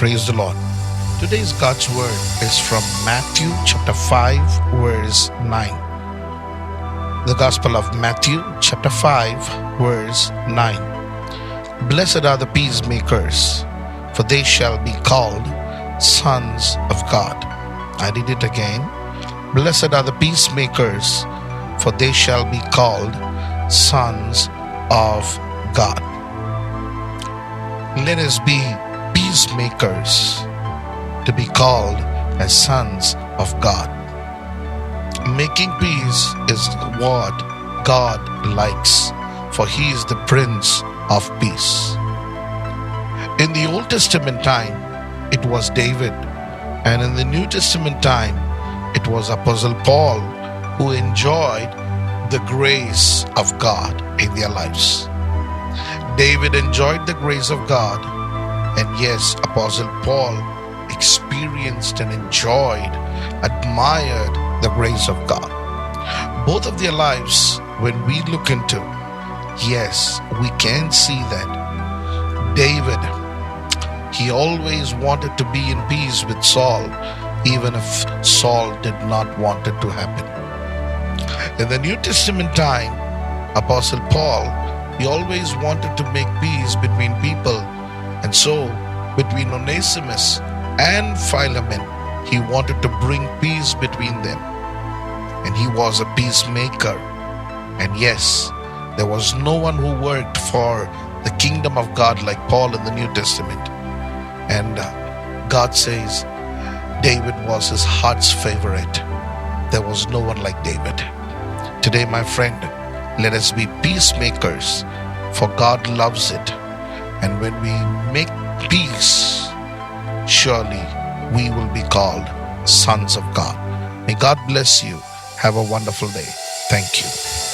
Praise the Lord. Today's God's word is from Matthew chapter 5 verse 9. The Gospel of Matthew chapter 5 verse 9. Blessed are the peacemakers, for they shall be called sons of God. I did it again. Blessed are the peacemakers, for they shall be called sons of God. Let us be peacemakers to be called as sons of God. Making peace is what God likes, for He is the Prince of Peace. In the Old Testament time, it was David, and in the New Testament time, it was Apostle Paul who enjoyed the grace of God in their lives. David enjoyed the grace of God, and yes, Apostle Paul experienced and enjoyed, admired the grace of God. Both of their lives, when we look into, yes, we can see that David, he always wanted to be in peace with Saul, even if Saul did not want it to happen. In the New Testament time, Apostle Paul, he always wanted to make peace between people, and so between Onesimus and Philemon, he wanted to bring peace between them, and he was a peacemaker. And yes, there was no one who worked for the kingdom of God like Paul in the New Testament. And God says David was his heart's favorite. There was no one like David. Today, my friend, let us be peacemakers, for God loves it. And when we make peace, surely we will be called sons of God. May God bless you. Have a wonderful day. Thank you.